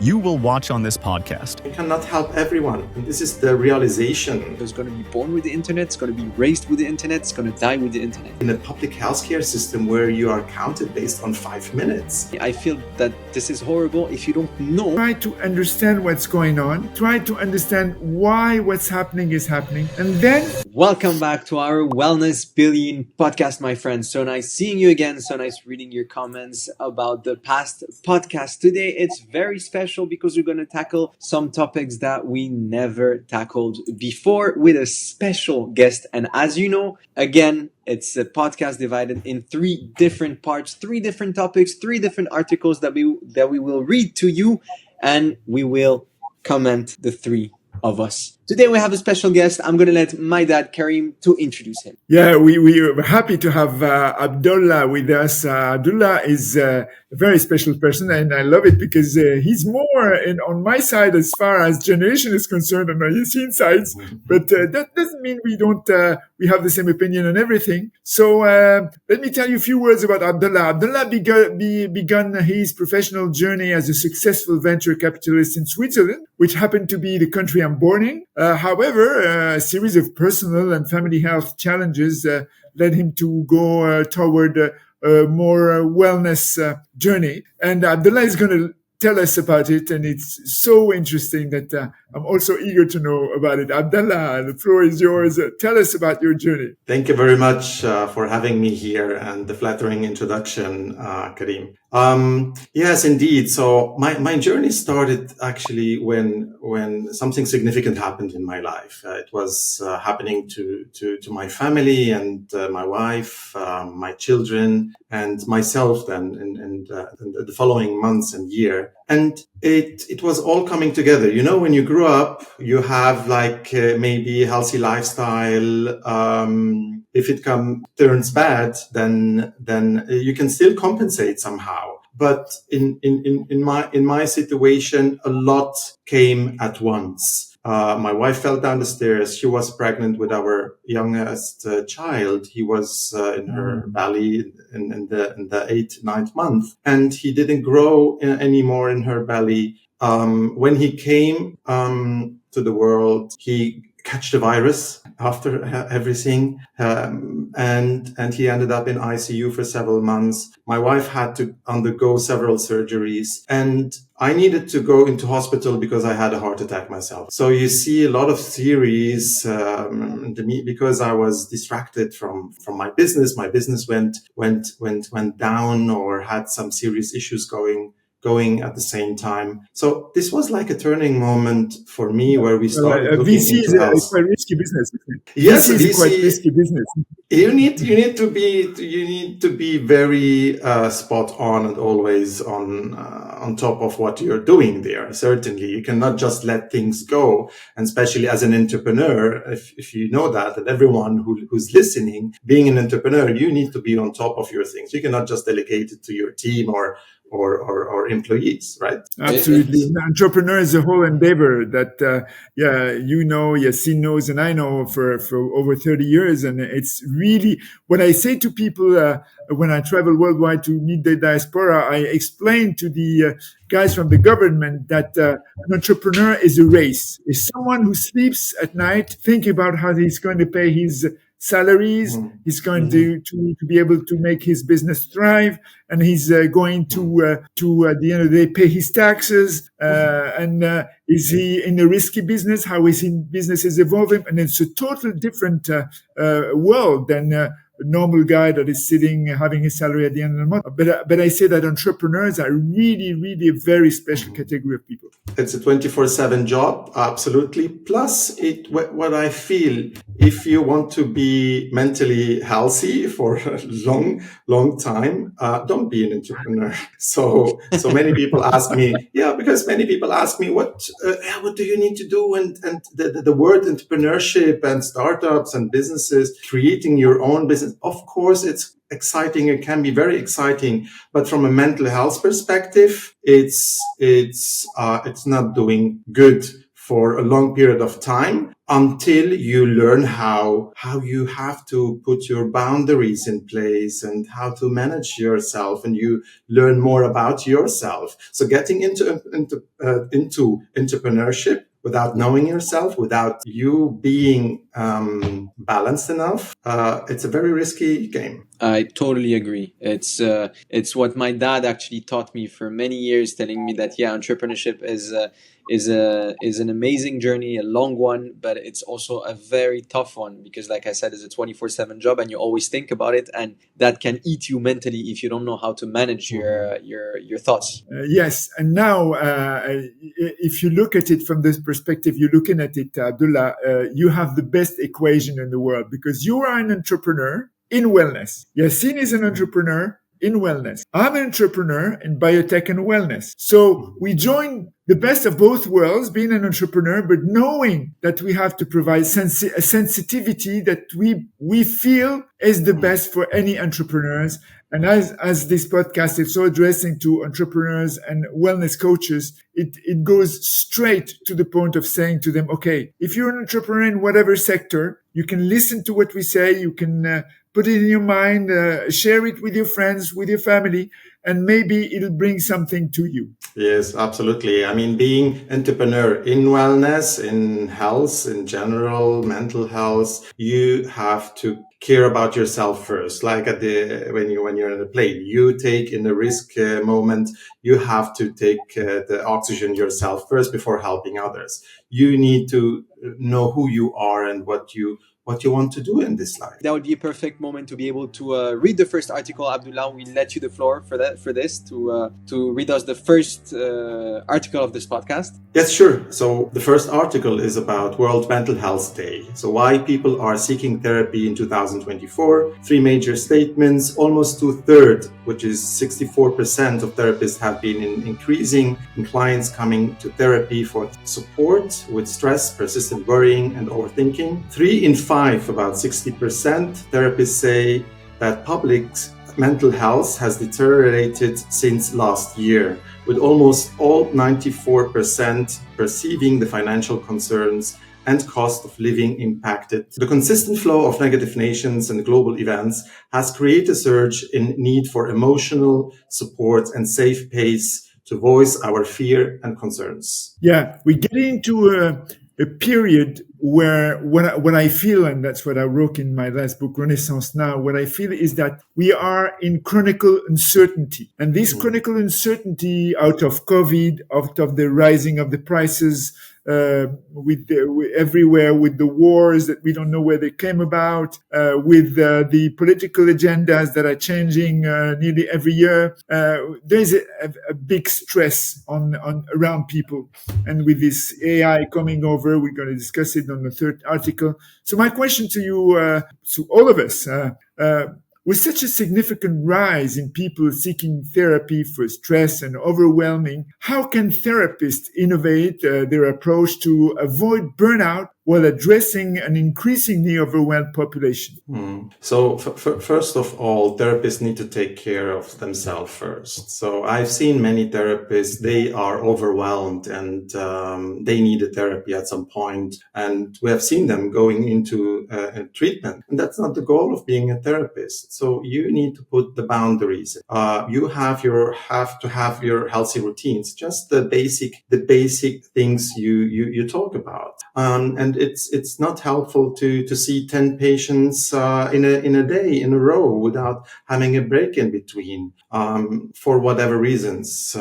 you will watch on this podcast. We cannot help everyone. And this is the realization. It's going to be born with the internet, it's going to be raised with the internet, it's going to die with the internet. In a public healthcare system where you are counted based on 5 minutes. I feel that this is horrible if you don't know. Try to understand what's going on. Try to understand why what's happening is happening. And then... Welcome back to our Wellness Billion podcast, my friends. So nice seeing you again. So nice reading your comments about the past podcast. Today, it's very special because we're going to tackle some topics that we never tackled before with a special guest. And as you know, again, it's a podcast divided in 3 different parts, 3 different topics, 3 different articles that we will read to you, and we will comment the 3 of us. Today we have a special guest. I'm going to let my dad, Karim, to introduce him. Yeah, we are happy to have Abdullah with us. Abdullah is a very special person, and I love it because he's more on my side as far as generation is concerned on his insights. But that doesn't mean we have the same opinion on everything. So let me tell you a few words about Abdullah. Abdullah began his professional journey as a successful venture capitalist in Switzerland, which happened to be the country I'm born in. However, a series of personal and family health challenges led him to go toward a more wellness journey. And Abdullah is going to tell us about it. And it's so interesting that I'm also eager to know about it. Abdullah, the floor is yours. Tell us about your journey. Thank you very much for having me here and the flattering introduction, Karim. Yes, indeed. So my journey started actually when something significant happened in my life. It was happening to my family and my wife, my children, and myself then in the following months and year. And it was all coming together. You know, when you grew up, you have like maybe a healthy lifestyle. If it turns bad, then you can still compensate somehow. But in my situation, a lot came at once. My wife fell down the stairs. She was pregnant with our youngest child. He was in her belly in the 8th, 9th month, and he didn't grow anymore in her belly. When he came to the world, he catch the virus after everything, and he ended up in ICU for several months. My wife had to undergo several surgeries, and I needed to go into hospital because I had a heart attack myself. So you see a lot of theories because I was distracted from my business. My business went down or had some serious issues going at the same time. So this was like a turning moment for me where we started looking VC into health. is quite risky business. Yes, VC is quite risky business. You need to be very spot on and always on top of what you're doing there. Certainly, you cannot just let things go, and especially as an entrepreneur, if you know that, and everyone who's listening, being an entrepreneur, you need to be on top of your things. You cannot just delegate it to your team or employees, right? Absolutely. Entrepreneur is a whole endeavor that, Yassine knows and I know for over 30 years. And it's really what I say to people when I travel worldwide to meet the diaspora. I explain to the guys from the government that an entrepreneur is a race. Is someone who sleeps at night thinking about how he's going to pay his salaries, he's going to be able to make his business thrive, and he's going to at the end of the day pay his taxes. And is he in a risky business? How is his business is evolving? And it's a totally different world than a normal guy that is sitting having his salary at the end of the month. But I say that entrepreneurs are really, really a very special category of people. It's a 24/7 job, absolutely. Plus, what I feel, if you want to be mentally healthy for a long time, don't be an entrepreneur. So many people ask me, because many people ask me, what do you need to do? And the word entrepreneurship and startups and businesses, creating your own business, of course, it's exciting. It can be very exciting, but from a mental health perspective, it's not doing good for a long period of time until you learn how you have to put your boundaries in place and how to manage yourself, and you learn more about yourself. So getting into entrepreneurship without knowing yourself, without you being balanced enough, it's a very risky game. I totally agree. It's what my dad actually taught me for many years, telling me that entrepreneurship is an amazing journey, a long one, but it's also a very tough one because, like I said, it's a 24/7 job, and you always think about it, and that can eat you mentally if you don't know how to manage your thoughts. Yes, and now if you look at it from this perspective, you're looking at it, Abdullah. You have the best equation in the world because you are an entrepreneur in wellness. Yassine is an entrepreneur in wellness. I'm an entrepreneur in biotech and wellness. So we join the best of both worlds, being an entrepreneur, but knowing that we have to provide a sensitivity that we feel is the best for any entrepreneurs. And as this podcast is so addressing to entrepreneurs and wellness coaches, it goes straight to the point of saying to them, okay, if you're an entrepreneur in whatever sector, you can listen to what we say, you can put it in your mind, share it with your friends, with your family, and maybe it'll bring something to you. Yes, absolutely. I mean, being entrepreneur in wellness, in health, in general, mental health, you have to care about yourself first. Like when you're in a plane, you take in a risk moment, you have to take the oxygen yourself first before helping others. You need to know who you are and what you want to do in this life. That would be a perfect moment to be able to read the first article. Abdullah, we'll let you the floor for this to read us the first article of this podcast. Yes, sure. So the first article is about World Mental Health Day. So why people are seeking therapy in 2024. 3 major statements. Almost 2/3, which is 64% of therapists have been increasing in clients coming to therapy for support with stress, persistent worrying, and overthinking. 3 in 5, about 60%, therapists say that public's mental health has deteriorated since last year, with almost all 94% perceiving the financial concerns and cost of living impacted. The consistent flow of negative nations and global events has created a surge in need for emotional support and safe space to voice our fear and concerns. Yeah, we get into a period where what I feel, and that's what I wrote in my last book, Renaissance Now, what I feel is that we are in chronic uncertainty. And this chronic uncertainty out of COVID, out of the rising of the prices, everywhere, with the wars that we don't know where they came about, with the political agendas that are changing nearly every year, there's a big stress on around people. And with this AI coming over, we're going to discuss it on the third article. So my question to you, to all of us, with such a significant rise in people seeking therapy for stress and overwhelming, how can therapists innovate their approach to avoid burnout while addressing an increasingly overwhelmed population? So first of all, therapists need to take care of themselves first. So I've seen many therapists, they are overwhelmed and they need a therapy at some point. And we have seen them going into treatment. And that's not the goal of being a therapist. So you need to put the boundaries. You have to have your healthy routines, just the basic things you talk about. And it's not helpful to see 10 patients in a day in a row without having a break in between for whatever reasons.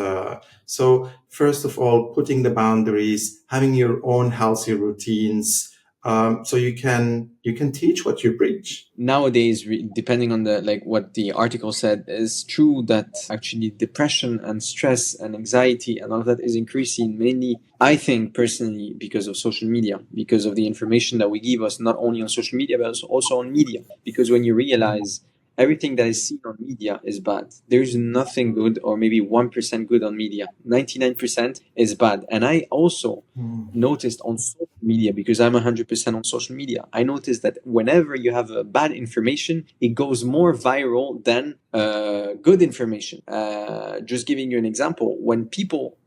So first of all, putting the boundaries, having your own healthy routines, so you can teach what you preach. Nowadays, depending on what the article said, is true that actually depression and stress and anxiety and all of that is increasing, mainly, I think personally, because of social media, because of the information that we give us, not only on social media, but also on media. Because when you realize everything that is seen on media is bad. There's nothing good, or maybe 1% good on media. 99% is bad. And I also noticed on social media, because I'm 100% on social media, I noticed that whenever you have bad information, it goes more viral than good information. Just giving you an example, when people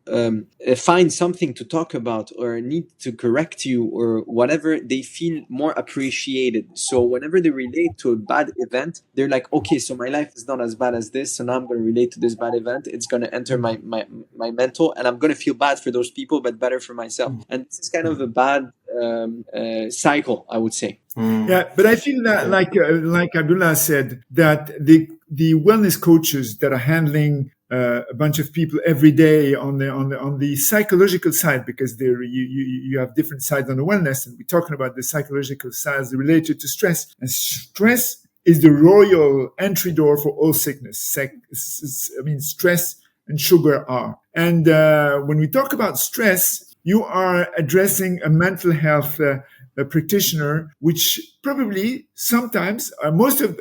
find something to talk about or need to correct you or whatever, they feel more appreciated. So whenever they relate to a bad event, they're like, okay, so my life is not as bad as this, so now I'm going to relate to this bad event. It's going to enter my mental, and I'm going to feel bad for those people but better for myself. And this is kind of a bad cycle, I would say. Yeah, but I feel that, like Abdullah said, that the wellness coaches that are handling a bunch of people every day on the psychological side, because you have different sides on the wellness, and we're talking about the psychological sides related to stress. And stress is the royal entry door for all sickness. Stress and sugar are. And when we talk about stress, you are addressing a mental health a practitioner, which probably sometimes most of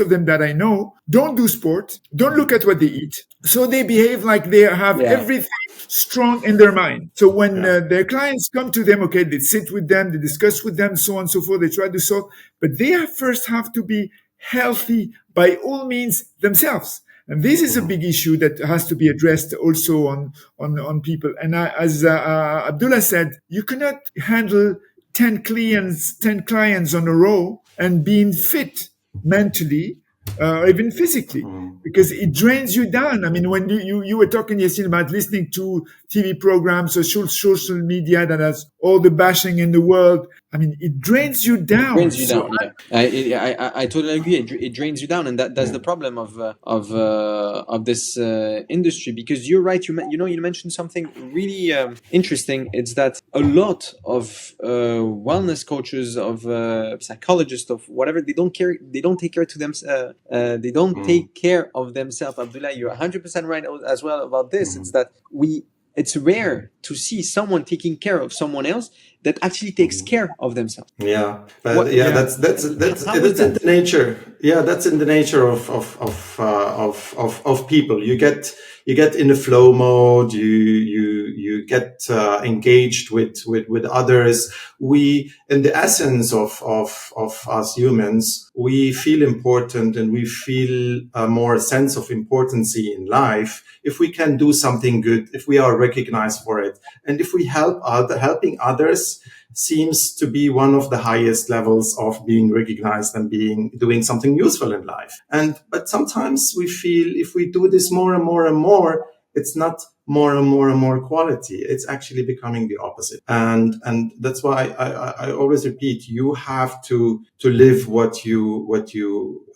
them that I know don't do sport, don't look at what they eat, so they behave like they have everything strong in their mind. So when their clients come to them, okay, they sit with them, they discuss with them, so on and so forth, they try to solve, but they first have to be healthy by all means themselves. And this is a big issue that has to be addressed also on people. And as Abdullah said, you cannot handle 10 clients on a row and being fit mentally, even physically, because it drains you down. I mean, when you were talking yesterday about listening to TV programs or social media that has all the bashing in the world, I mean, it drains you down. It drains you down. Yeah, I totally agree. It drains you down, and that's the problem of this industry. Because you're right. You mentioned something really interesting. It's that a lot of wellness coaches, of psychologists, of whatever, they don't care. They don't take care to them. They don't take care of themselves. Abdullah, you're 100% right as well about this. It's that it's rare to see someone taking care of someone else that actually takes care of themselves. Yeah, but that's in the nature. Yeah, that's in the nature of people. You get in a flow mode. You get engaged with others. We, in the essence of us humans, we feel important and we feel a more sense of importance in life if we can do something good, if we are recognized for it, and if we helping others seems to be one of the highest levels of being recognized and doing something useful in life. But sometimes we feel if we do this more and more and more, it's not more and more and more quality. It's actually becoming the opposite. And that's why I always repeat, you have to live what you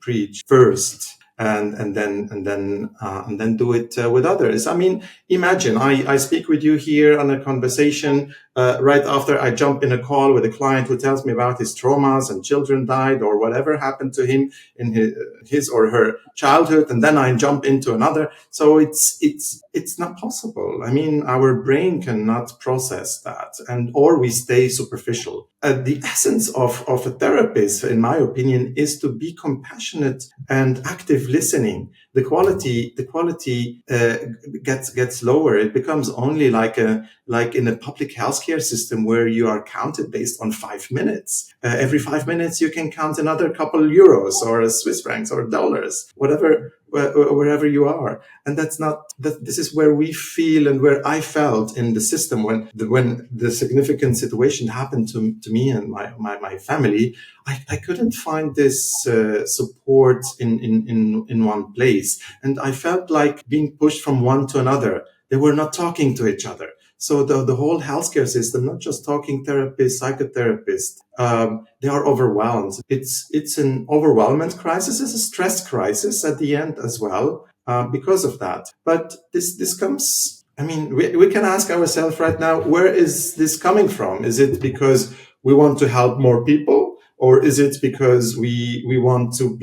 preach first. And then do it with others. I mean, imagine I speak with you here on a conversation. Right after I jump in a call with a client who tells me about his traumas and children died or whatever happened to him in his or her childhood, and then I jump into another. So it's not possible. I mean, our brain cannot process that, or we stay superficial. The essence of a therapist, in my opinion, is to be compassionate and active listening. The quality gets lower. It becomes only like in a public healthcare system where you are counted based on 5 minutes. Every 5 minutes you can count another couple euros or Swiss francs or dollars, wherever you are. And this is where we feel and where I felt in the system when the significant situation happened to me and my family. I couldn't find this support in one place. And I felt like being pushed from one to another. They were not talking to each other. So the whole healthcare system, not just talking therapists, psychotherapists, they are overwhelmed. It's an overwhelmment crisis. It's a stress crisis at the end as well, because of that. But this comes, I mean, we can ask ourselves right now, where is this coming from? Is it because we want to help more people? Or is it because we want to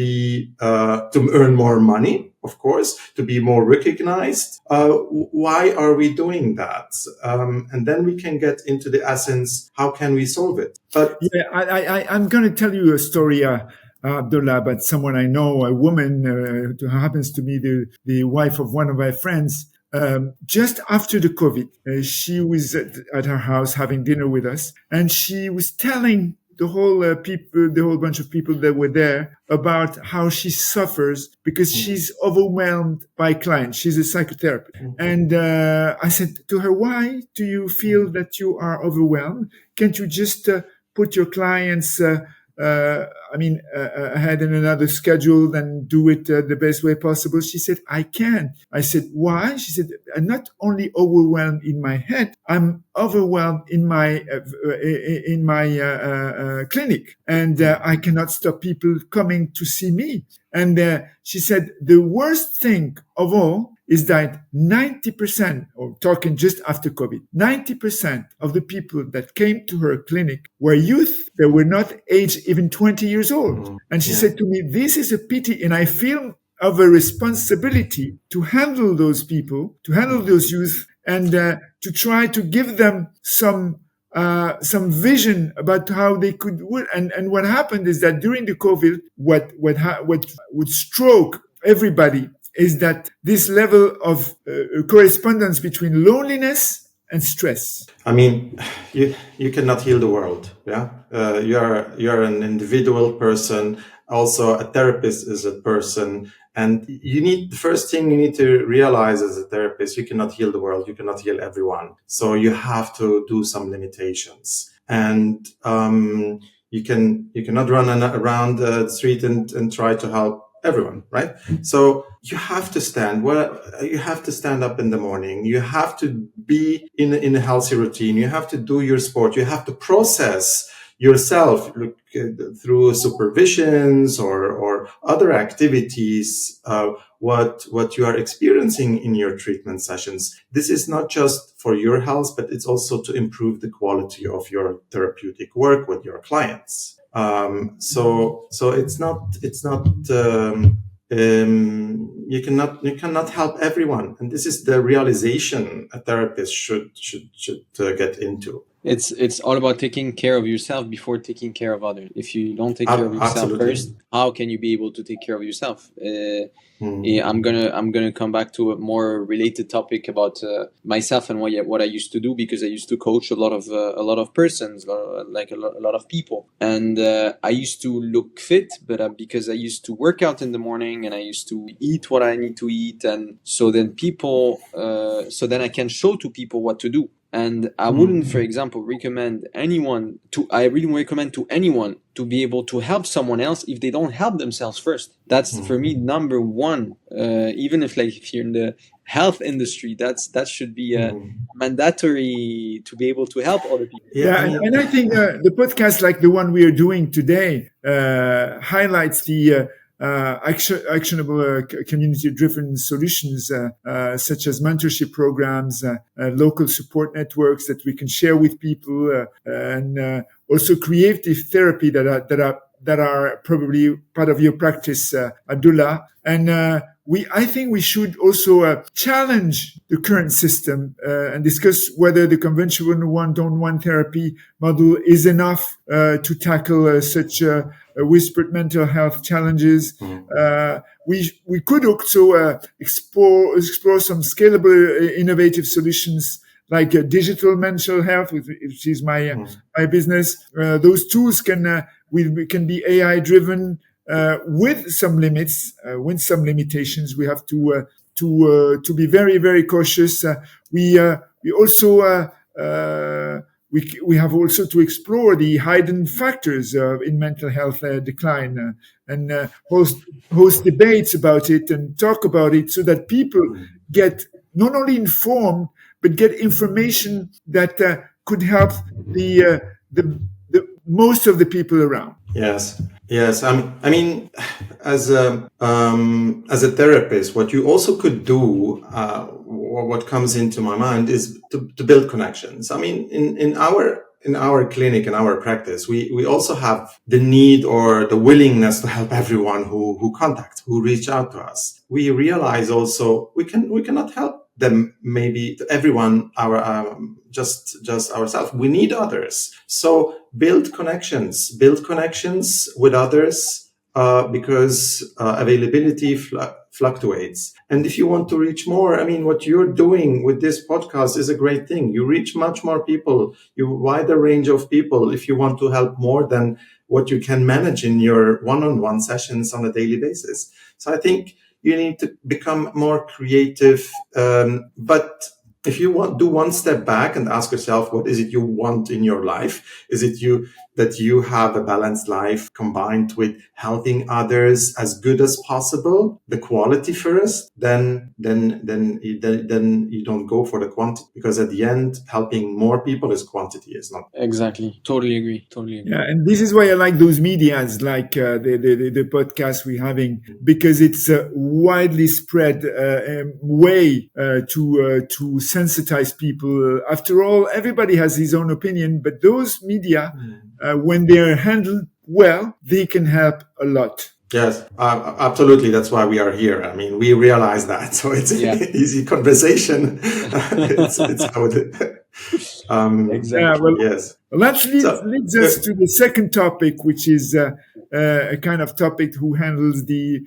to earn more money, of course, to be more recognized? Why are we doing that? And then we can get into the essence. How can we solve it? But I'm going to tell you a story, Abdullah, about someone I know, a woman who happens to be the wife of one of my friends. Just after the COVID, she was at her house having dinner with us, and she was telling the whole bunch of people that were there about how she suffers because she's overwhelmed by clients. She's a psychotherapist. And I said to her, why do you feel that you are overwhelmed? Can't you just put your clients ahead in another schedule and do it the best way possible? She said, I can. I said, why? She said, I'm not only overwhelmed in my head, I'm overwhelmed in my clinic, and I cannot stop people coming to see me. And she said, the worst thing of all is that 90%, or talking just after COVID, 90% of the people that came to her clinic were youth that were not aged even 20 years old. And she said to me, this is a pity, and I feel of a responsibility to handle those people, to handle those youth, and to try to give them some vision about how they could. And what happened is that during the COVID, what would stroke everybody is that this level of correspondence between loneliness and stress. I mean, you cannot heal the world. Yeah, you're an individual person. Also, a therapist is a person, and the first thing you need to realize as a therapist, you cannot heal the world. You cannot heal everyone. So you have to do some limitations, and you cannot run around the street and try to help everyone, right? So you have to stand. You have to stand up in the morning. You have to be in a healthy routine. You have to do your sport. You have to process yourself through supervisions or other activities, what you are experiencing in your treatment sessions. This is not just for your health, but it's also to improve the quality of your therapeutic work with your clients. So it's not you cannot help everyone, and this is the realization a therapist should get into. It's all about taking care of yourself before taking care of others. If you don't take care of yourself Absolutely. first, how can you be able to take care of yourself? Yeah, I'm gonna come back to a more related topic about myself and what I used to do, because I used to coach a lot of persons, like a lot of people, and I used to look fit, but because I used to work out in the morning and I used to eat what I need to eat, and so then I can show to people what to do. And I wouldn't, for example, recommend anyone to be able to help someone else if they don't help themselves first. That's for me number one. Even if you're in the health industry, that should be mandatory to be able to help other people. Yeah, and I think the podcast like the one we are doing today highlights the actionable community-driven solutions such as mentorship programs, local support networks that we can share with people, and also creative therapy that are probably part of your practice, Abdullah. And I think we should also challenge the current system and discuss whether the conventional one-on-one therapy model is enough to tackle such whispered mental health challenges. We could also explore some scalable, innovative solutions like digital mental health, which is my business. Those tools can be AI driven. With some limits, with some limitations, we have to be very, very cautious. We also have also to explore the hidden factors in mental health decline and host debates about it and talk about it so that people get not only informed but get information that could help the most of the people around. Yes. I mean, as a therapist, what you also could do, or what comes into my mind, is to build connections. I mean, in our clinic, in our practice, we also have the need or the willingness to help everyone who reach out to us. We realize also we cannot help them, maybe everyone, just ourselves. We need others. So build connections with others, because availability fluctuates. And if you want to reach more, I mean, what you're doing with this podcast is a great thing. You reach much more people, you wider range of people if you want to help more than what you can manage in your one-on-one sessions on a daily basis. So I think you need to become more creative. But if you do one step back and ask yourself, what is it you want in your life? Is it that you have a balanced life combined with helping others as good as possible, the quality first, then you don't go for the quantity, because at the end, helping more people is quantity, is not. Exactly. Totally agree. Yeah, and this is why I like those medias, like the podcast we're having, because it's a widely spread way to sensitize people. After all, everybody has his own opinion, but those media, when they're handled well, they can help a lot. Yes, absolutely. That's why we are here. I mean, we realize that. So it's an easy conversation. it's how it. Exactly. Yeah, well, yes. Leads us to the second topic, which is a kind of topic who handles the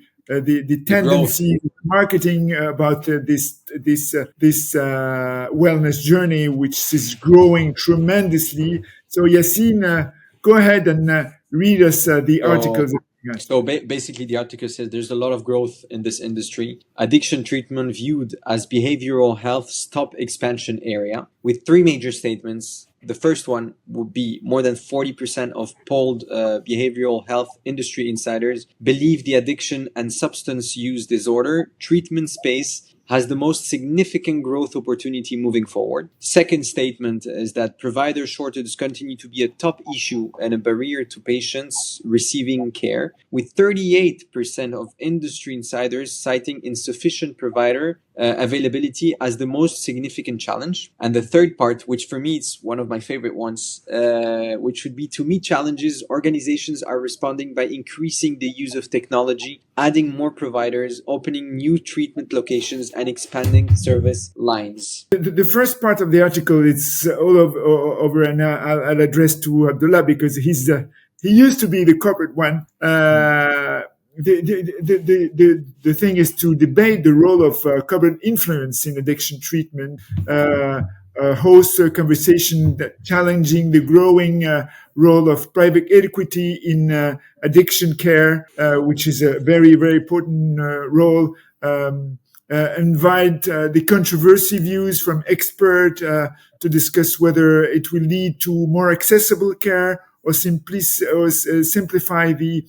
tendency of marketing about this wellness journey, which is growing tremendously. So Yassine, go ahead and read us the articles. So basically, the article says there's a lot of growth in this industry. Addiction treatment viewed as behavioral health's top expansion area, with three major statements. The first one would be more than 40% of polled behavioral health industry insiders believe the addiction and substance use disorder treatment space has the most significant growth opportunity moving forward. Second statement is that provider shortages continue to be a top issue and a barrier to patients receiving care, with 38% of industry insiders citing insufficient provider availability as the most significant challenge. And the third part, which for me is one of my favorite ones, which would be to meet challenges, organizations are responding by increasing the use of technology, adding more providers, opening new treatment locations, and expanding service lines. The first part of the article, it's all over, and I'll address to Abdullah because he used to be the corporate one. The thing is to debate the role of corporate influence in addiction treatment, host a conversation challenging the growing role of private equity in addiction care, which is a very, very important role. Invite the controversy views from experts to discuss whether it will lead to more accessible care or simplify the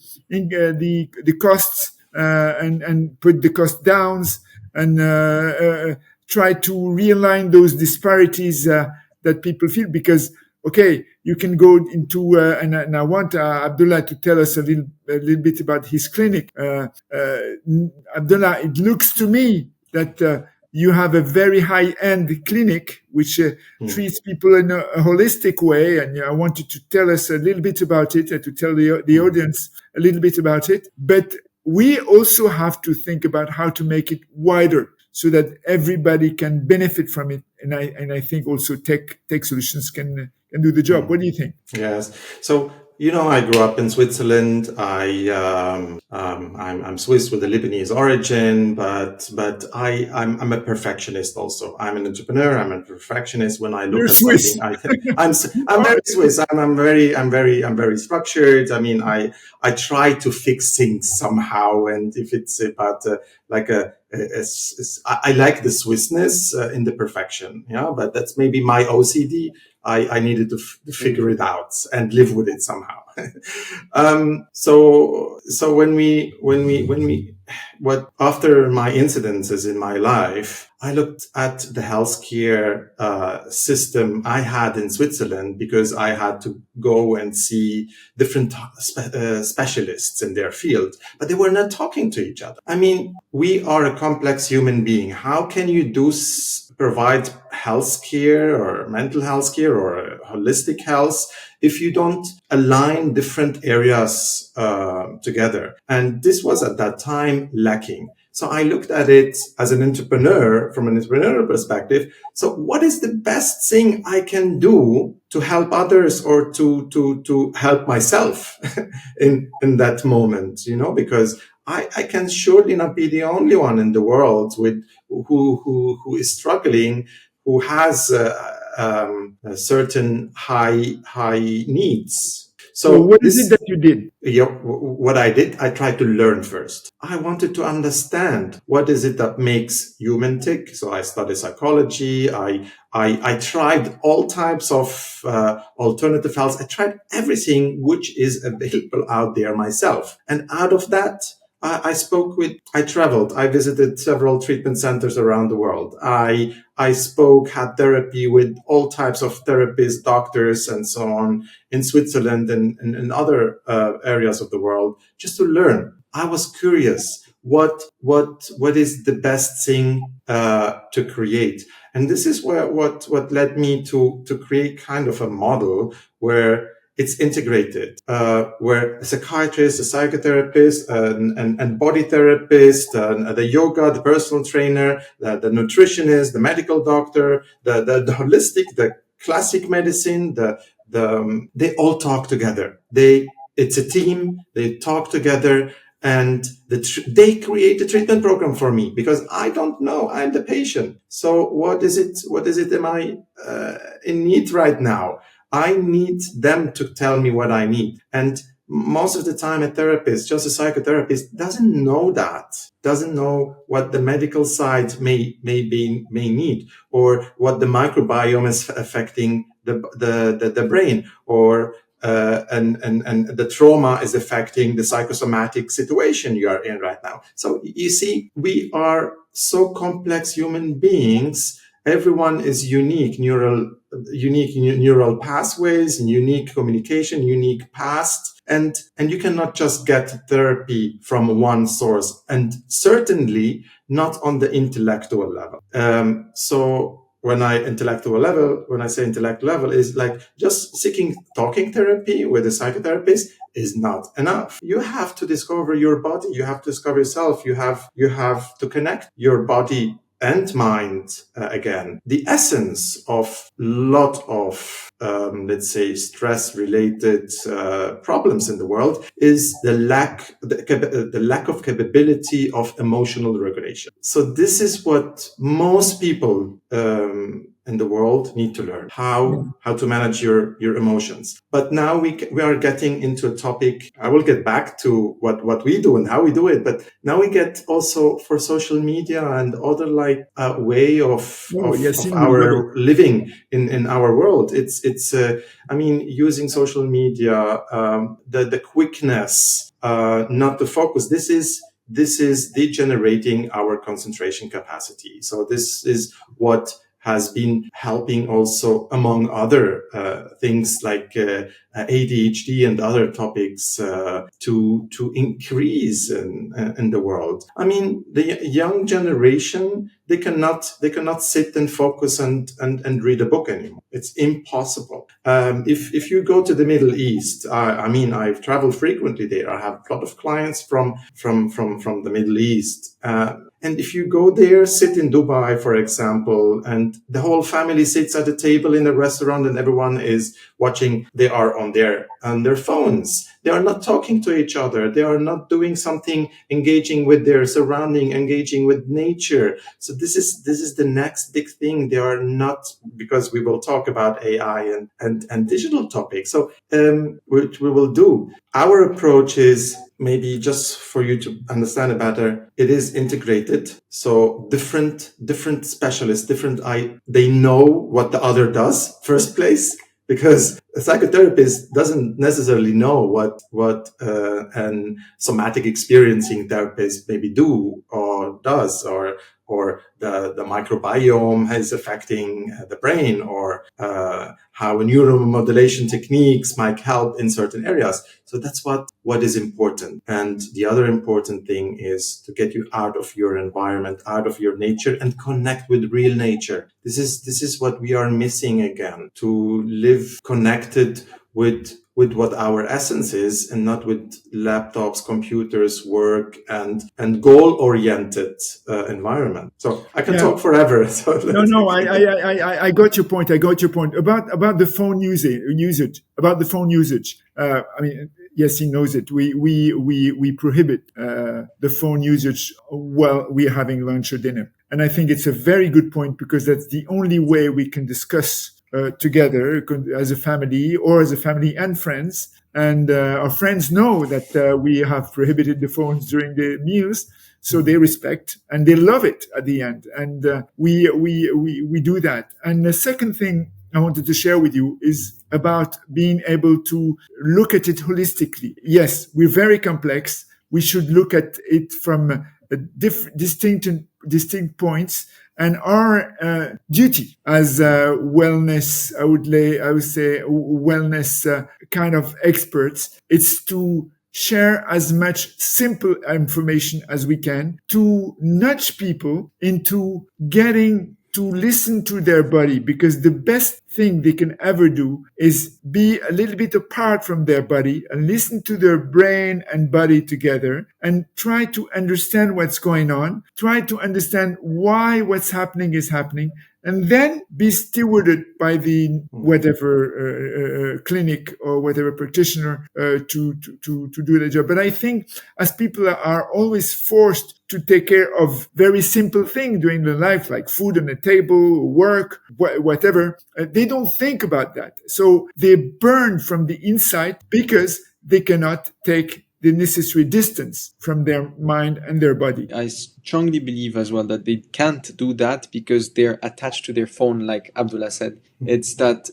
costs and put the cost downs and try to realign those disparities that people feel. Because you can go into and I want Abdullah to tell us a little bit about his clinic. Abdullah, it looks to me that you have a very high-end clinic which treats people in a holistic way, and I want you to tell us a little bit about it and to tell the audience a little bit about it. But we also have to think about how to make it wider so that everybody can benefit from it, and I think also tech solutions can do the job. What do you think? Yes. So I grew up in Switzerland. I'm Swiss with a Lebanese origin, but I'm a perfectionist also. I'm an entrepreneur. I'm a perfectionist. When I look You're at Swiss. something, I'm very Swiss. I'm very structured. I mean, I try to fix things somehow, and if it's about I like the Swissness in the perfection. But that's maybe my OCD. I needed to figure it out and live with it somehow. So after my incidences in my life, I looked at the healthcare system I had in Switzerland, because I had to go and see different specialists in their field, but they were not talking to each other. I mean, we are a complex human being. How can you provide health care or mental health care or holistic health if you don't align different areas together? And this was at that time lacking. So I looked at it as an entrepreneur from an entrepreneurial perspective. So what is the best thing I can do to help others or to help myself in that moment, because I can surely not be the only one in the world who is struggling, who has a certain high needs. So So what is it this, that you did? what I did, I tried to learn first. I wanted to understand what is it that makes human tick. So I studied psychology. I tried all types of alternative health. I tried everything which is available out there myself. And out of that, I traveled, I visited several treatment centers around the world. I spoke, had therapy with all types of therapists, doctors, and so on in Switzerland and other areas of the world, just to learn. I was curious. What is the best thing to create? And this is what led me to create kind of a model where it's integrated, where a psychiatrist, a psychotherapist, and body therapist, the yoga, the personal trainer, the nutritionist, the medical doctor, the holistic, the classic medicine, they all talk together. It's a team. They talk together, and they create a treatment program for me because I don't know. I'm the patient. So what is it? What is it? Am I in need right now? I need them to tell me what I need. And most of the time, a therapist, just a psychotherapist, doesn't know that, doesn't know what the medical side may need, or what the microbiome is affecting the brain, or and the trauma is affecting the psychosomatic situation you are in right now. So you see, we are so complex human beings. Everyone is unique neural pathways, unique communication, unique past. And you cannot just get therapy from one source, and certainly not on the intellectual level. So when I say intellectual level, is like just seeking talking therapy with a psychotherapist is not enough. You have to discover your body. You have to discover yourself. You have to connect your body and mind again. The essence of lot of let's say stress related problems in the world is the lack of capability of emotional regulation. So this is what most people in the world need to learn, how to manage your emotions. But now we are getting into a topic. I will get back to what we do and how we do it, but now we get also for social media and other like way of our living in our world. It's I mean, using social media, the quickness, not the focus. This is degenerating our concentration capacity. So this is what has been helping also, among other things like ADHD and other topics, to increase in the world. I mean, the young generation, they cannot sit and focus and read a book anymore. It's impossible. If you go to the Middle East, I mean, I've traveled frequently there. I have a lot of clients from the Middle East. And if you go there, sit in Dubai, for example, and the whole family sits at a table in a restaurant and everyone is watching, they are on their phones. They are not talking to each other. They are not doing something, engaging with their surrounding, engaging with nature. So this is the next big thing. They are not, because we will talk about AI and digital topics. So which we will do. Our approach is, maybe just for you to understand it better, it is integrated. So different specialists, they know what the other does first place, because a psychotherapist doesn't necessarily know what an somatic experiencing therapist maybe do or does, or the microbiome is affecting the brain, or how neuromodulation techniques might help in certain areas. So that's what is important. And the other important thing is to get you out of your environment, out of your nature, and connect with real nature. This is what we are missing again, to live connected with what our essence is, and not with laptops, computers, work, and goal-oriented environment. So I can Yeah. talk forever. So No. I got your point. I got your point about the phone usage. About the phone usage. I mean, yes, he knows it. We prohibit the phone usage while we're having lunch or dinner, and I think it's a very good point, because that's the only way we can discuss together as a family, or as a family and friends. And our friends know that we have prohibited the phones during the meals, so they respect and they love it at the end. And we do that. And the second thing I wanted to share with you is about being able to look at it holistically. Yes, we're very complex. We should look at it from distinct points. And our duty as wellness, I would say wellness kind of experts, it's to share as much simple information as we can to nudge people into getting to listen to their body, because the best thing they can ever do is be a little bit apart from their body and listen to their brain and body together, and try to understand what's going on, try to understand why what's happening is happening, and then be stewarded by the whatever clinic or whatever practitioner to do the job. But I think as people are always forced to take care of very simple things during their life, like food on the table, work, whatever, they don't think about that. So they burn from the inside because they cannot take the necessary distance from their mind and their body. I strongly believe as well that they can't do that because they're attached to their phone, like Abdullah said. It's that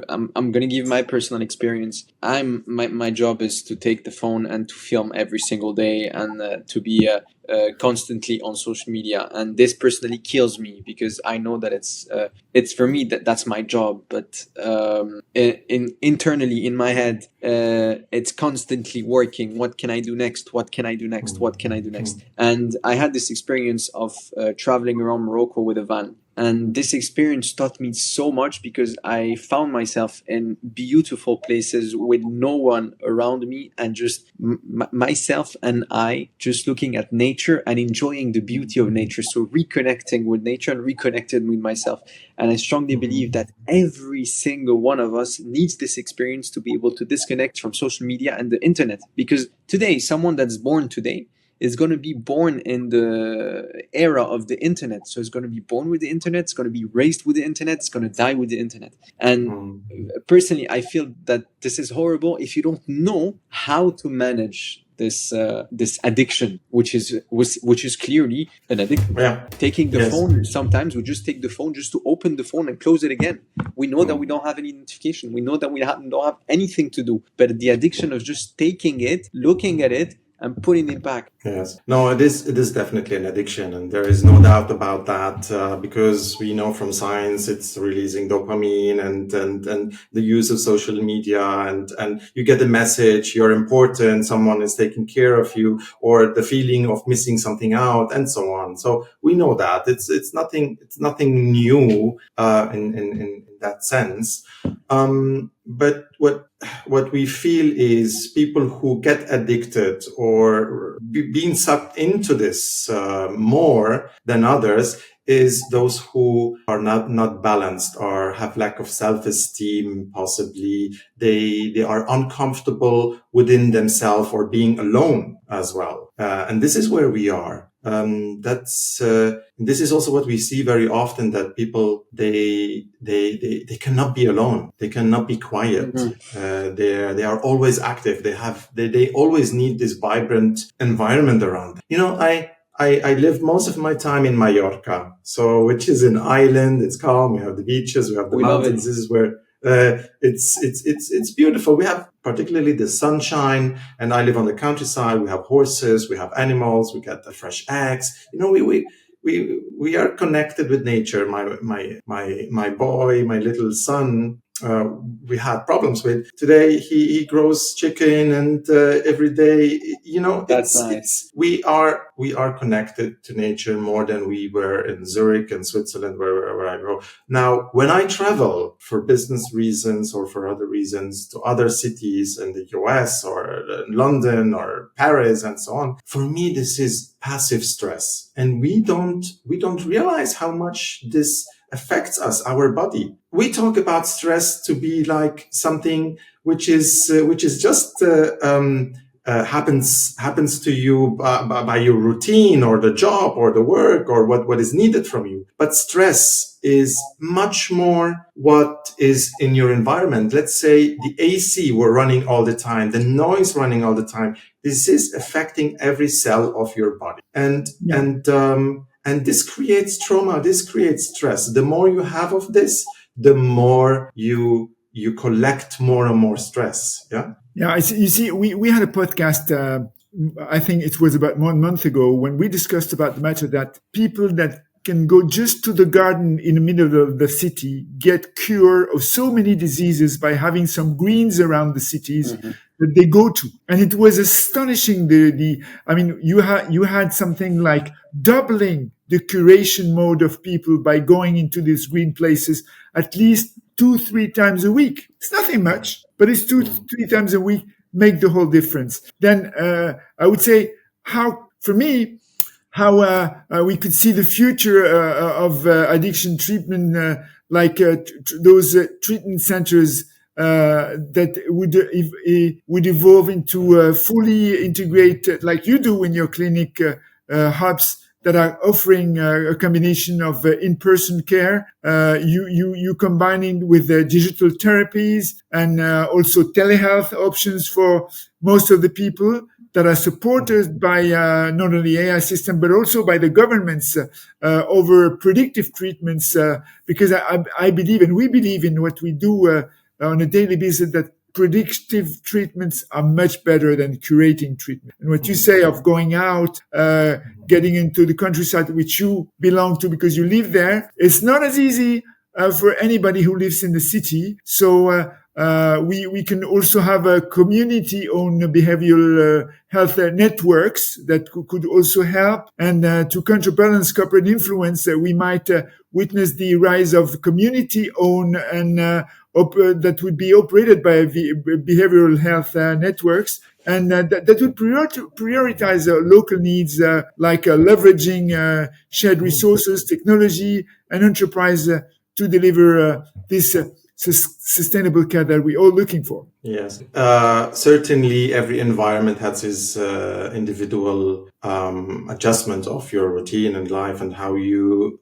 I'm going to give my personal experience. My job is to take the phone and to film every single day, and to be constantly on social media. And this personally kills me, because I know that it's for me that's my job. But internally in my head, it's constantly working. What can I do next? What can I do next? What can I do next? And I had this experience of traveling around Morocco with a van. And this experience taught me so much, because I found myself in beautiful places with no one around me, and just myself and I just looking at nature and enjoying the beauty of nature. So reconnecting with nature and reconnected with myself. And I strongly believe that every single one of us needs this experience to be able to disconnect from social media and the internet. Because today, someone that's born today is going to be born in the era of the internet. So it's going to be born with the internet, it's going to be raised with the internet, it's going to die with the internet. And personally, I feel that this is horrible if you don't know how to manage this addiction, which is clearly an addiction. Yeah. Taking the phone, sometimes we just take the phone just to open the phone and close it again. We know that we don't have any notification. We know that we don't have anything to do. But the addiction of just taking it, looking at it, and putting it back. Yes. No, it is definitely an addiction, and there is no doubt about that, because we know from science it's releasing dopamine and the use of social media, and you get the message you're important, someone is taking care of you, or the feeling of missing something out, and so on. So we know that it's nothing new in that sense. But what we feel is people who get addicted or being sucked into this more than others is those who are not balanced or have lack of self-esteem. Possibly they are uncomfortable within themselves or being alone as well. And this is where we are. This is also what we see very often, that people, they cannot be alone. They cannot be quiet. They are always active. They always need this vibrant environment around them. You know, I live most of my time in Mallorca, which is an island. It's calm. We have the beaches. We have the mountains. This is where it's beautiful. We have particularly the sunshine, and I live on the countryside. We have horses, we have animals, we get the fresh eggs. You know, we are connected with nature. My boy, my little son, uh, we had problems with. Today he grows chicken, and every day, That's nice. we are connected to nature more than we were in Zurich and Switzerland, where I grow. Now, when I travel for business reasons or for other reasons to other cities in the US or London or Paris and so on, for me this is passive stress, and we don't realize how much this affects us, our body. We talk about stress to be like something which is just happens to you by your routine or the job or the work or what is needed from you. But stress is much more what is in your environment. Let's say the AC were running all the time, the noise running all the time. This is affecting every cell of your body, and this creates trauma. This creates stress. The more you have of this, the more you collect more and more stress. Yeah. Yeah, you see, we had a podcast, I think it was about 1 month ago, when we discussed about the matter that people that can go just to the garden in the middle of the city get cure of so many diseases by having some greens around the cities that they go to. And it was astonishing. You had something like doubling the curation mode of people by going into these green places at least 2-3 times a week. It's nothing much, but it's 2-3 times a week make the whole difference. Then I would say how we could see the future of addiction treatment, those treatment centers that would evolve into fully integrated, like you do in your clinic, hubs that are offering a combination of in-person care, you combining with digital therapies and also telehealth options for most of the people that are supported by not only AI system, but also by the governments over predictive treatments. Because I believe, and we believe in what we do on a daily basis, that predictive treatments are much better than curating treatment. And what you say of going out, getting into the countryside, which you belong to because you live there, it's not as easy for anybody who lives in the city. So we can also have a community-owned behavioral health networks that could also help. And to counterbalance corporate influence, we might witness the rise of community-owned and that would be operated by behavioral health networks. And that would prioritize local needs, like leveraging shared resources, technology, and enterprise to deliver this sustainable care that we're all looking for. Yes. Certainly every environment has its individual adjustment of your routine and life and how you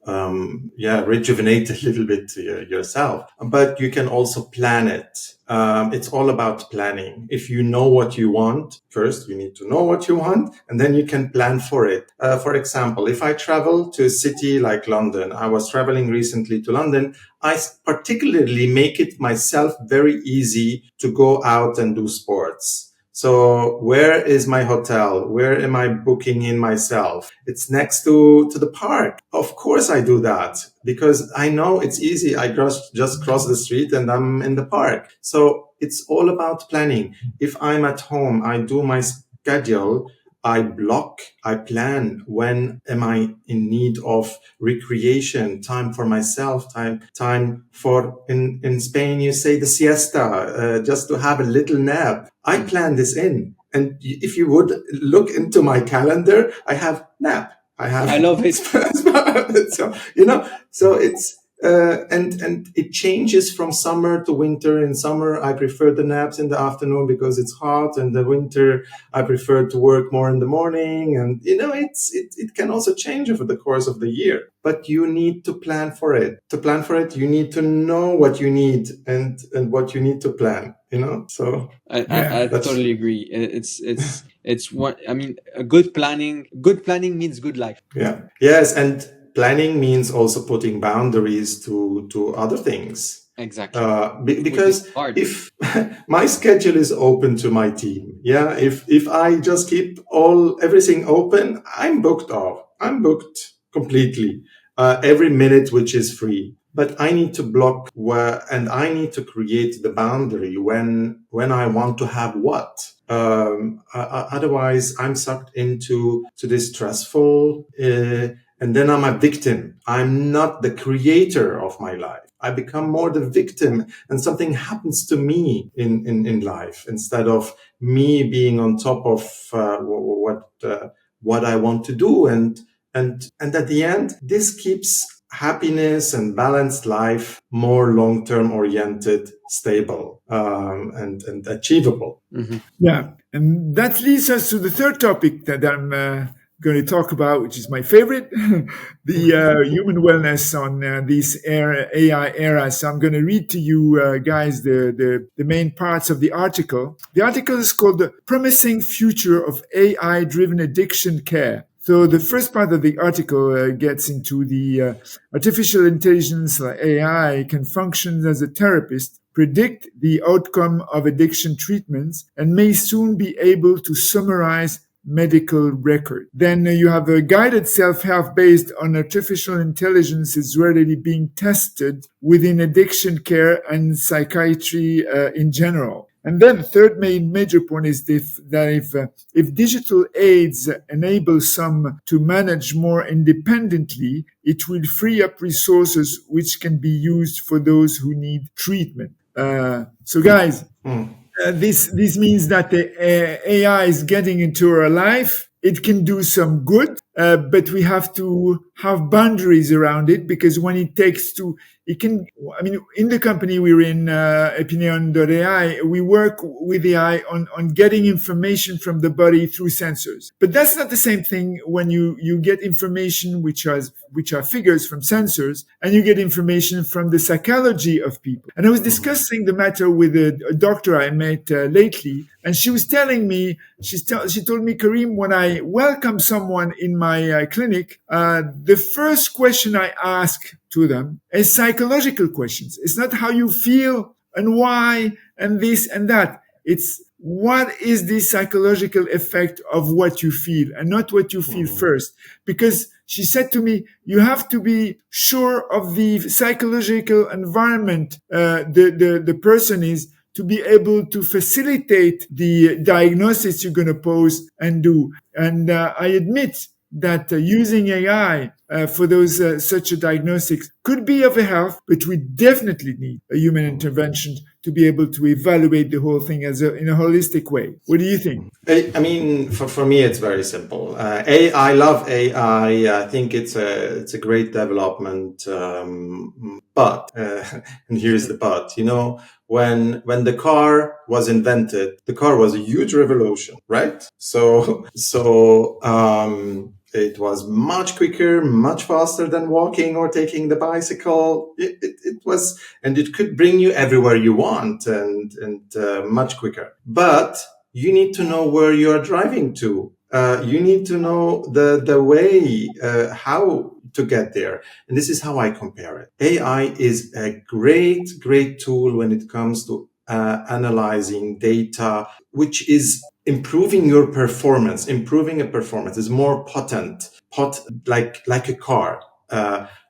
rejuvenate a little bit yourself. But you can also plan it. It's all about planning. If you know what you want, first you need to know what you want, and then you can plan for it. For example, if I travel to a city like London, I was traveling recently to London, I particularly make it myself very easy to go out and do sports. So where is my hotel? Where am I booking in myself? It's next to the park. Of course I do that because I know it's easy. I just cross the street and I'm in the park. So it's all about planning. If I'm at home, I do my schedule. I plan when am I in need of recreation, time for myself, time for, in Spain, you say the siesta, just to have a little nap. I plan this in. And if you would look into my calendar, I have nap. I love it. So it's, and it changes from summer to winter. In summer, I prefer the naps in the afternoon because it's hot. In the winter, I prefer to work more in the morning. And, it can also change over the course of the year. But you need to plan for it. To plan for it, you need to know what you need and what you need to plan, So I totally agree. It's what I mean. Good planning means good life. Yeah. Yes. And planning means also putting boundaries to other things. Exactly. Because if my schedule is open to my team, if I just keep everything open, I'm booked completely. Every minute which is free. but I need to block and I need to create the boundary when I want to have what. Otherwise, I'm sucked into this stressful, and then I'm a victim. I'm not the creator of my life. I become more the victim, and something happens to me in life instead of me being on top of what I want to do. And at the end, this keeps happiness and balanced life more long-term oriented, stable, and achievable. Mm-hmm. Yeah, and that leads us to the third topic that I'm going to talk about, which is my favorite, the human wellness on this AI era. So I'm going to read to you guys the main parts of the article. The article is called "The Promising Future of AI-Driven Addiction Care." So the first part of the article gets into the artificial intelligence, like AI, can function as a therapist, predict the outcome of addiction treatments, and may soon be able to summarize medical record. Then you have a guided self-help based on artificial intelligence is readily being tested within addiction care and psychiatry in general. And then the third major point is if digital aids enable some to manage more independently, it will free up resources which can be used for those who need treatment. So guys, this means that the AI is getting into our life. It can do some good, but we have to have boundaries around it, because when it can, I mean, in the company we're in, Opinion.ai, we work with AI on getting information from the body through sensors. But that's not the same thing when you get information which are figures from sensors, and you get information from the psychology of people. And I was discussing the matter with a doctor I met lately, and she was telling me, she told me, Karim, when I welcome someone in my clinic, the first question I ask to them is psychological questions. It's not how you feel and why and this and that. It's what is the psychological effect of what you feel, and not what you feel first. Because she said to me, you have to be sure of the psychological environment the person is, to be able to facilitate the diagnosis you're going to pose and do. And I admit that using AI for those such a diagnostics could be of a help, but we definitely need a human intervention to be able to evaluate the whole thing in a holistic way. What do you think? I mean, for me, it's very simple. I love AI. I think it's a great development. But and here's the but. You know, when the car was invented, the car was a huge revolution, right? So it was much quicker, much faster than walking or taking the bicycle. It was, and it could bring you everywhere you want, and much quicker. But you need to know where you are driving to. You need to know the way, how to get there. And this is how I compare it. AI is a great tool when it comes to analyzing data, which is improving your performance. Improving a performance is more potent, like a car,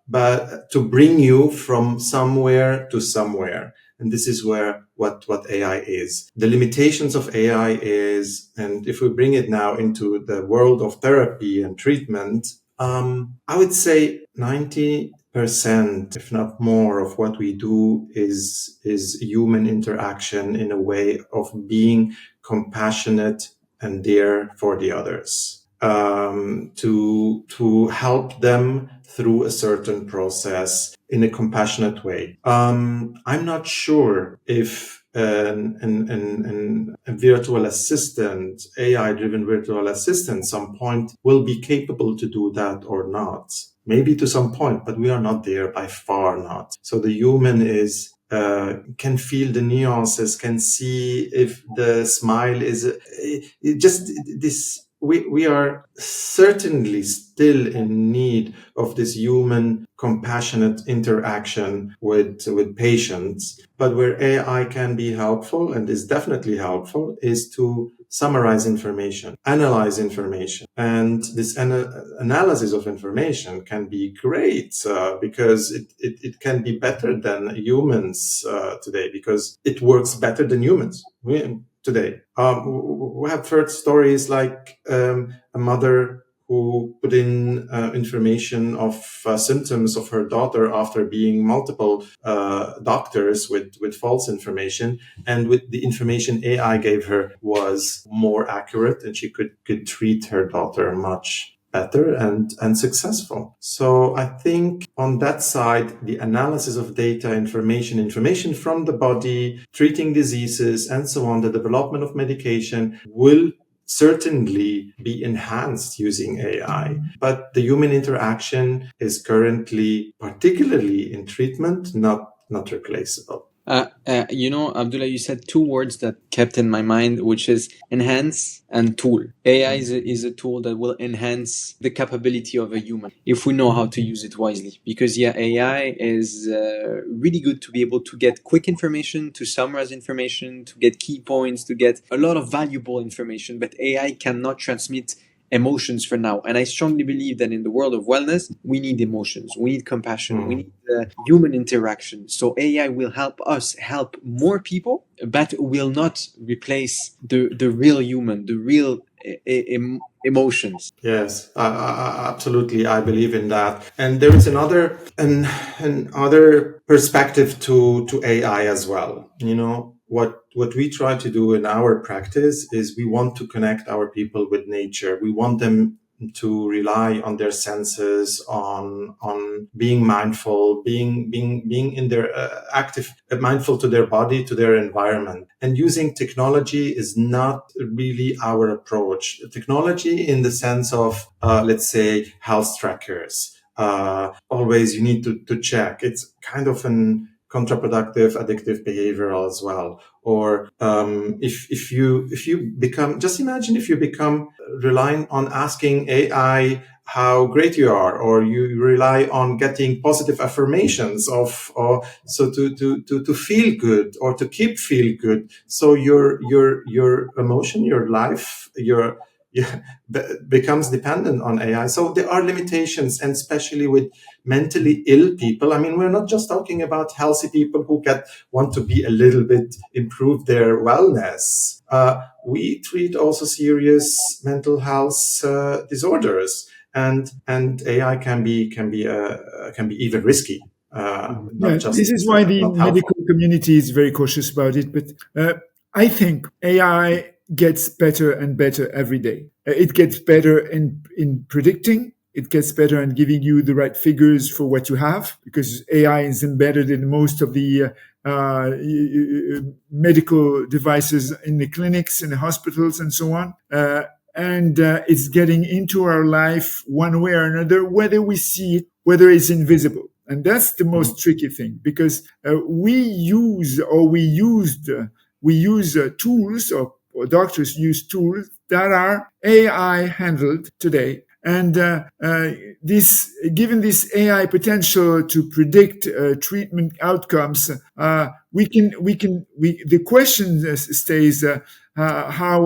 but to bring you from somewhere to somewhere. And this is where what AI is. The limitations of AI is, and if we bring it now into the world of therapy and treatment, I would say 90%, if not more, of what we do is human interaction in a way of being compassionate and there for the others, to help them through a certain process in a compassionate way. I'm not sure if a virtual assistant, AI-driven virtual assistant, some point will be capable to do that or not. Maybe to some point, but we are not there, by far not. So the human is can feel the nuances, can see if the smile is just this. we are certainly still in need of this human compassionate interaction with patients. But where AI can be helpful and is definitely helpful is to summarize information, analyze information. And this analysis of information can be great because it can be better than humans today, because it works better than humans today. We have heard stories like a mother who put in information of symptoms of her daughter after being multiple doctors with false information. And with the information AI gave her was more accurate, and she could treat her daughter much better and successful. So I think on that side, the analysis of data, information from the body, treating diseases and so on, the development of medication will certainly be enhanced using AI. But the human interaction is currently, particularly in treatment, not replaceable. Abdullah, you said two words that kept in my mind, which is enhance and tool. AI is a tool that will enhance the capability of a human if we know how to use it wisely. Because AI is really good to be able to get quick information, to summarize information, to get key points, to get a lot of valuable information. But AI cannot transmit emotions for now. And I strongly believe that in the world of wellness, we need emotions, we need compassion, we need human interaction. So AI will help us help more people, but will not replace the real human, the real emotions. Yes, absolutely. I believe in that. And there is another perspective to AI as well. What we try to do in our practice is we want to connect our people with nature. We want them to rely on their senses, on being mindful, being in their active, mindful to their body, to their environment. And using technology is not really our approach. Technology in the sense of, let's say, health trackers. Always you need to check. It's kind of an counterproductive, addictive behavior as well. Or if you become, just imagine if you become relying on asking AI how great you are, or you rely on getting positive affirmations or so to feel good or to keep feel good. So your emotion, your life, becomes dependent on AI. So there are limitations, and especially with mentally ill people. I mean, we're not just talking about healthy people who want to be a little bit improve their wellness. We treat also serious mental health disorders, and AI can be even risky. This is why the medical community is very cautious about it. But I think AI gets better and better every day. It gets better in predicting. It gets better in giving you the right figures for what you have, because AI is embedded in most of the medical devices in the clinics, in the hospitals, and so on. And it's getting into our life one way or another, whether we see it, whether it's invisible. And that's the most tricky thing, because we use tools, or doctors use tools that are AI handled today. And given this AI potential to predict treatment outcomes, the question stays: how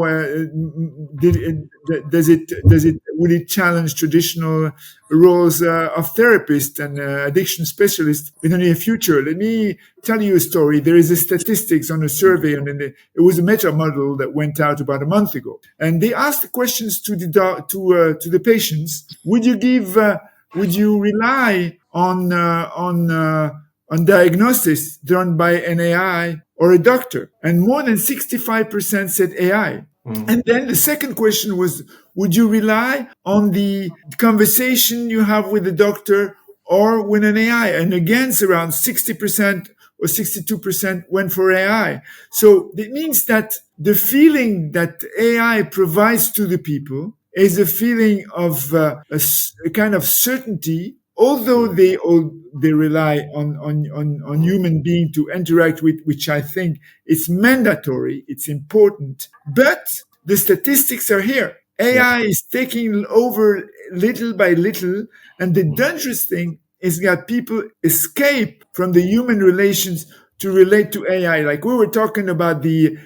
would it challenge traditional roles of therapist and addiction specialist in the near future? Let me tell you a story. There is a statistics on a survey, and it was a meta model that went out about a month ago, and they asked the questions to the patients. Would you rely on diagnosis done by an AI or a doctor? And more than 65% said AI. And then the second question was, would you rely on the conversation you have with the doctor or with an AI? And again, it's around 60% or 62% went for AI. So it means that the feeling that AI provides to the people is a feeling of a kind of certainty, although they rely on human being to interact with, which I think is mandatory, it's important. But the statistics are here. AI is taking over little by little. And the dangerous thing is that people escape from the human relations to relate to AI. Like we were talking about the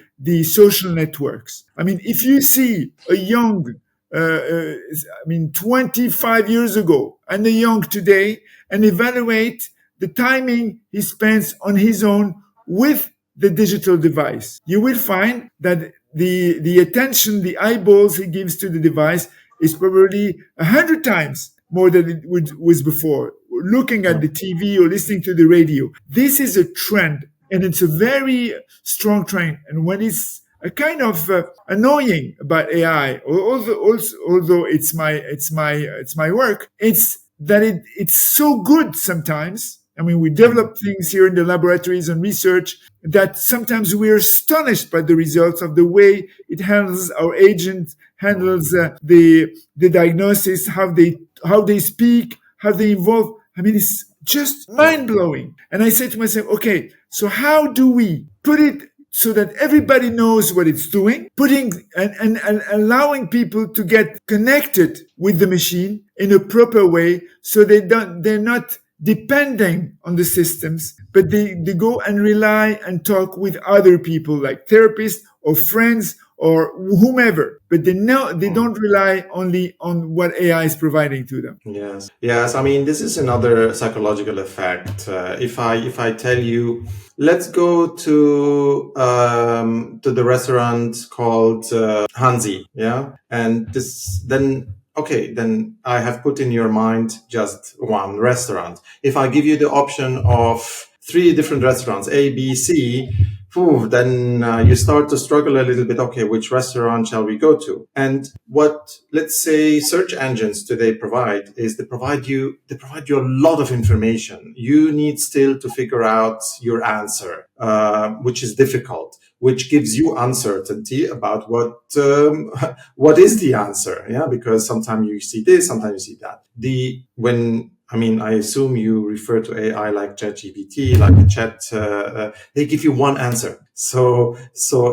social networks. I mean, if you see a young, 25 years ago and a young today and evaluate the timing he spends on his own with the digital device, you will find that the attention, the eyeballs he gives to the device is probably 100 times more than it was before, looking at the TV or listening to the radio. This is a trend, and it's a very strong trend. And when it's a kind of annoying about AI, although it's my work, it's that it's so good sometimes. I mean, we develop things here in the laboratories and research that sometimes we are astonished by the results of the way it handles our agent, handles the diagnosis, how they speak, how they evolve. I mean, it's just mind blowing. And I say to myself, okay, so how do we put it so that everybody knows what it's doing, putting and allowing people to get connected with the machine in a proper way, so they're not depending on the systems, but they go and rely and talk with other people like therapists or friends or whomever, but they don't rely only on what AI is providing to them. Yes. I mean, this is another psychological effect. If I tell you, let's go to the restaurant called Hansi, and then I have put in your mind just one restaurant. If I give you the option of 3 different restaurants, A, B, C, then you start to struggle a little bit. Okay, which restaurant shall we go to? And what, let's say, search engines today provide is they provide you a lot of information. You need still to figure out your answer, which is difficult, which gives you uncertainty about what is the answer. Yeah, because sometimes you see this, sometimes you see that. I assume you refer to AI like ChatGPT, like a chat. They give you one answer. So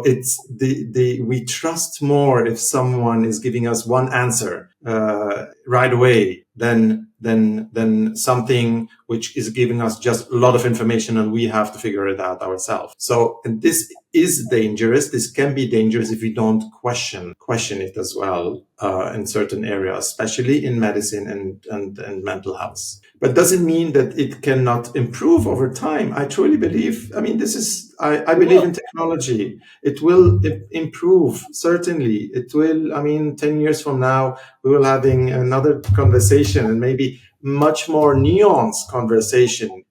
it's we trust more if someone is giving us one answer right away than something which is giving us just a lot of information and we have to figure it out ourselves. So, and this is dangerous. This can be dangerous if we don't question it as well in certain areas, especially in medicine and mental health. But doesn't mean that it cannot improve over time. I truly believe, I believe in technology. It will improve, certainly. It will, 10 years from now, we will having another conversation and maybe much more nuanced conversation,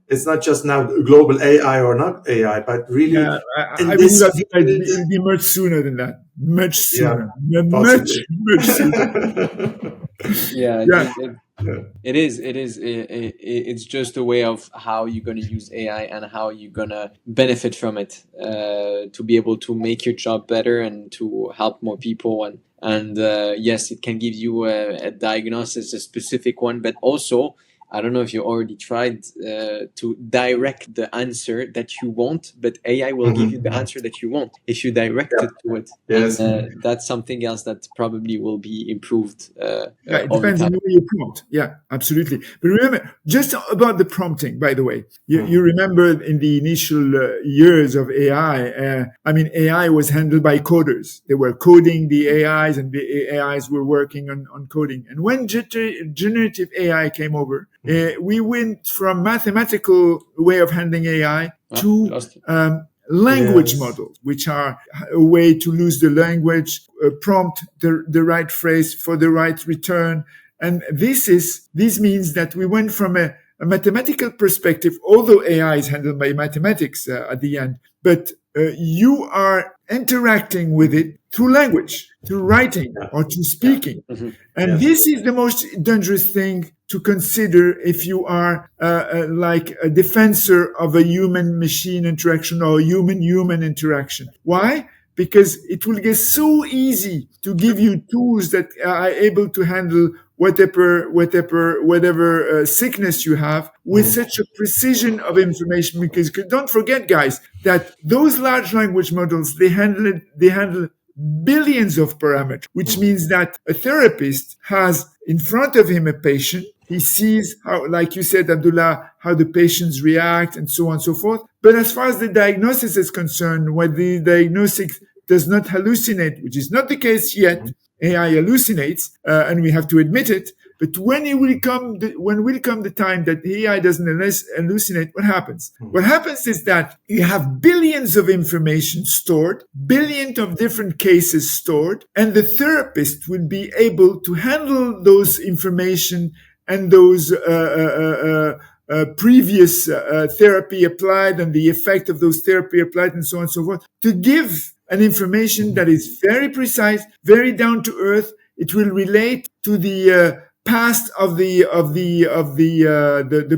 It's not just now global AI or not AI, but really... Yeah, I believe that it'll be much sooner than that. Much sooner. Much sooner. It is. It's just a way of how you're going to use AI and how you're going to benefit from it to be able to make your job better and to help more people. And yes, it can give you a diagnosis, a specific one, but also, I don't know if you already tried to direct the answer that you want, but AI will give you the answer that you want if you direct it to it. Yes. And that's something else that probably will be improved. It depends on the way you prompt. Yeah, absolutely. But remember, just about the prompting, by the way, you remember in the initial years of AI, AI was handled by coders. They were coding the AIs and the AIs were working on coding. And when generative AI came over, we went from mathematical way of handling AI to language models, which are a way to use the language, prompt the right phrase for the right return. And this means that we went from a mathematical perspective, although AI is handled by mathematics at the end, but you are interacting with it through language, through writing or through speaking. And this is the most dangerous thing to consider if you are like a defensor of a human-machine interaction or human-human interaction. Why? Because it will get so easy to give you tools that are able to handle whatever sickness you have with such a precision of information. Because don't forget, guys, that those large language models, they handle billions of parameters, which means that a therapist has in front of him a patient. He sees how, like you said, Abdullah, how the patients react and so on and so forth. But as far as the diagnosis is concerned, when the diagnosis does not hallucinate, which is not the case yet, AI hallucinates, and we have to admit it. But when will come the time that AI doesn't hallucinate, what happens? What happens is that you have billions of information stored, billions of different cases stored, and the therapist will be able to handle those information and those previous therapy applied and the effect of those therapy applied and so on and so forth, to give an information that is very precise, very down to earth. It will relate to the past of the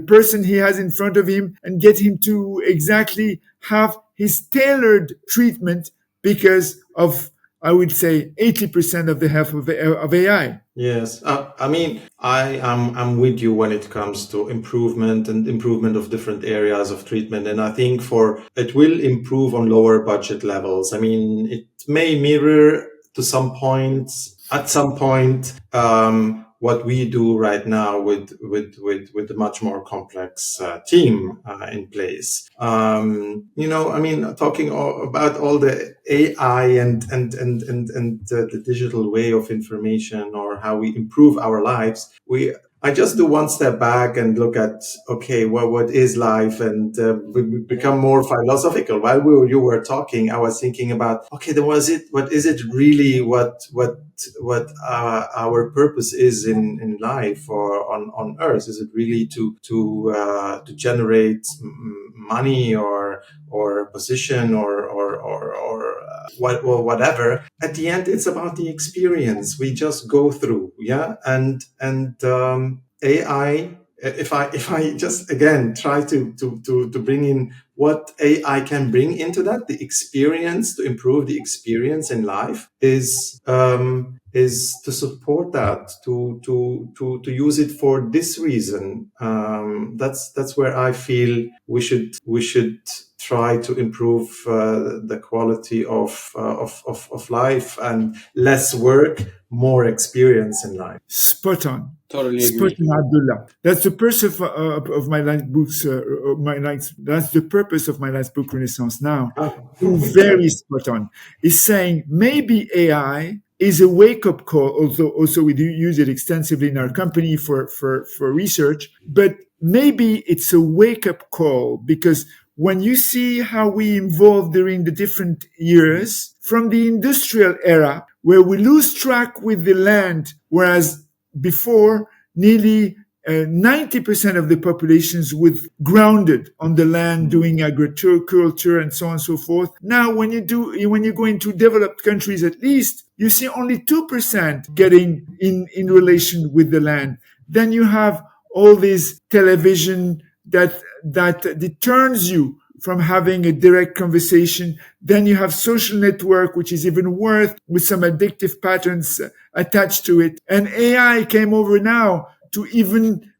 person he has in front of him and get him to exactly have his tailored treatment because of, I would say, 80% of the help of AI. Yes, I mean, I'm with you when it comes to improvement of different areas of treatment, and I think it will improve on lower budget levels. I mean, it may mirror to some points at some point what we do right now with a much more complex team in place. I mean, talking about all the AI and the digital way of information or how we improve our lives, I just do one step back and look at, okay, well, what is life? And we become more philosophical. While you were talking, I was thinking about, okay, then what is it really what our purpose is in life or on earth? Is it really to generate money or position or whatever? At the end, it's about the experience we just go through. Yeah. And AI, if I just again try to bring in what AI can bring into that, the experience, to improve the experience in life is to support that, to use it for this reason. That's where I feel we should try to improve the quality of life, and less work, more experience in life. Spot on. Totally Spot agree. on, Abdullah. That's the purpose of my last books. That's the purpose of my last book, Renaissance Now. Very spot on. Is saying maybe AI is a wake-up call. Also we do use it extensively in our company for research. But maybe it's a wake-up call, because when you see how we evolved during the different years from the industrial era, where we lose track with the land, whereas before nearly 90% of the populations were grounded on the land doing agriculture and so on and so forth. Now, when you go into developed countries, at least you see only 2% getting in relation with the land. Then you have all this television that deters you from having a direct conversation. Then you have social network, which is even worse, with some addictive patterns attached to it. And AI came over now to even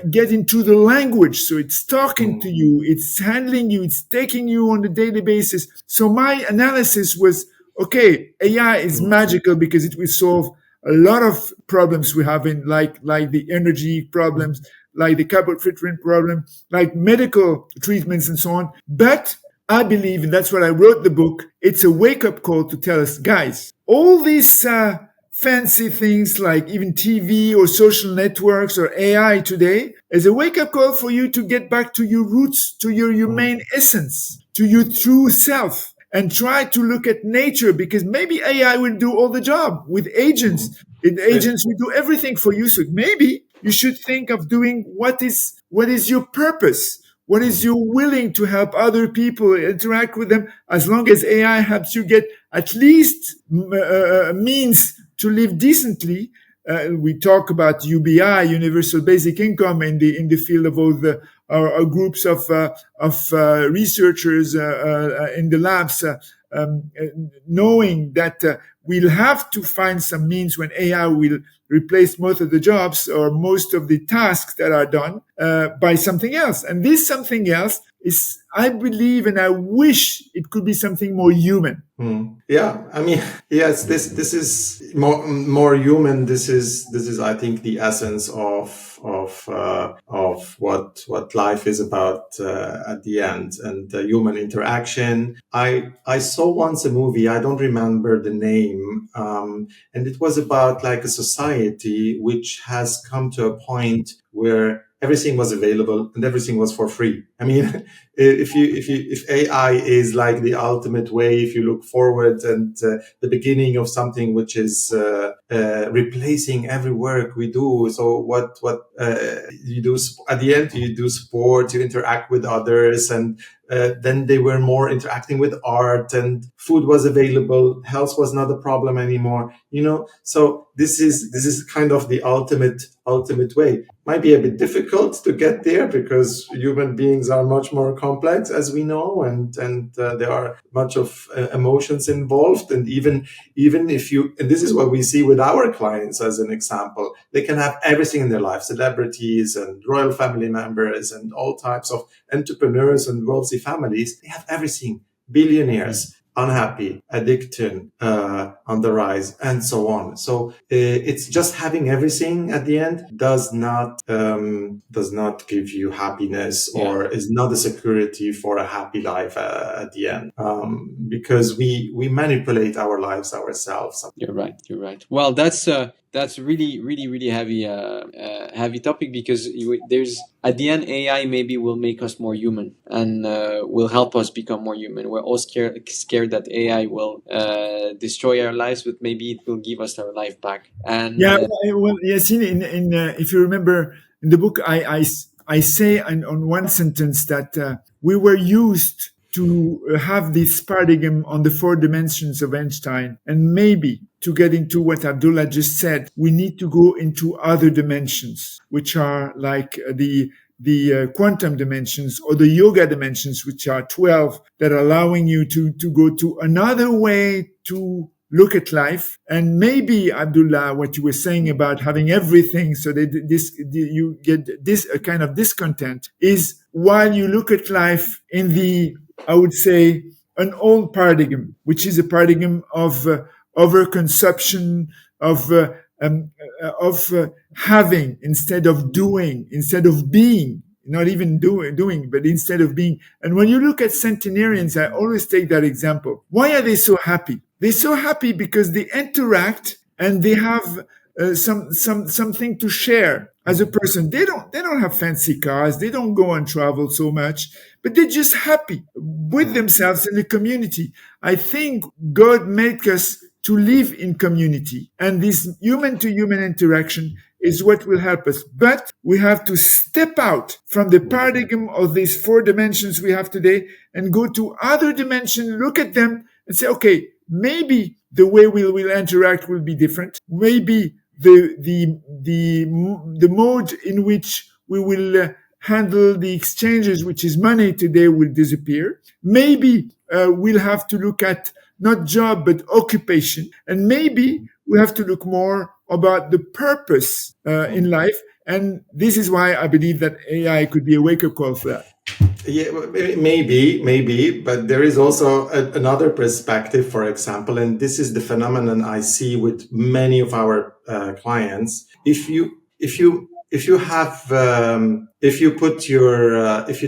get into the language. So it's talking to you, it's handling you, it's taking you on a daily basis. So my analysis was, okay, AI is magical because it will solve a lot of problems we have in like the energy problems, like the carbon footprint problem, like medical treatments and so on. But I believe, and that's what I wrote the book, it's a wake-up call to tell us, guys, all these fancy things like even TV or social networks or AI today is a wake-up call for you to get back to your roots, to your humane essence, to your true self, and try to look at nature, because maybe AI will do all the job with agents. Agents will do everything for you. So maybe you should think of doing what is your purpose. What is you willing to help other people, interact with them, as long as AI helps you get at least means to live decently. We talk about UBI, Universal Basic Income, in the field of all our groups of researchers in the labs, knowing that we'll have to find some means when AI will replace most of the jobs or most of the tasks that are done by something else. And this something else is, I believe, and I wish it could be something more human. Yeah, I mean, yes, this is more human. This is I think the essence of what life is about at the end, and human interaction. I saw once a movie, I don't remember the name, and it was about like a society which has come to a point where everything was available and everything was for free. I mean, if AI is like the ultimate way, if you look forward and the beginning of something which is replacing every work we do. So what you do at the end, you do sport, you interact with others, and then they were more interacting with art, and food was available, health was not a problem anymore. So this is kind of the ultimate way. Might be a bit difficult to get there because human beings are much more complex, as we know, and there are much of emotions involved. And even if and this is what we see with our clients as an example, they can have everything in their life, celebrities and royal family members and all types of entrepreneurs and wealthy families. They have everything, billionaires, unhappy, addiction on the rise, and so on. So it's just having everything at the end does not give you happiness, or is not a security for a happy life at the end, because we manipulate our lives ourselves. You're right. Well, that's really heavy topic, because there's, at the end, AI maybe will make us more human and will help us become more human. We're all scared that AI will destroy our lives, but maybe it will give us our life back. And if you remember in the book, I say on one sentence that we were used to have this paradigm on the 4 dimensions of Einstein, and maybe to get into what Abdullah just said, we need to go into other dimensions, which are like the quantum dimensions or the yoga dimensions, which are 12, that are allowing you to go to another way to look at life. And maybe, Abdullah, what you were saying about having everything so that you get this a kind of discontent is, while you look at life in the, I would say, an old paradigm, which is a paradigm of overconsumption, of having instead of doing, instead of being, not even doing, but instead of being. And when you look at centenarians, I always take that example. Why are they so happy? They're so happy because they interact and they have something to share as a person. They don't have fancy cars. They don't go and travel so much, but they're just happy with themselves in the community. I think God made us to live in community, and this human to human interaction is what will help us. But we have to step out from the paradigm of these 4 dimensions we have today and go to other dimensions, look at them and say, okay, maybe the way we will interact will be different. Maybe the mode in which we will handle the exchanges, which is money today, will disappear. Maybe we'll have to look at not job, but occupation. And maybe we have to look more about the purpose in life. And this is why I believe that AI could be a wake-up call for that. Yeah, maybe, but there is also another perspective, for example, and this is the phenomenon I see with many of our clients. If you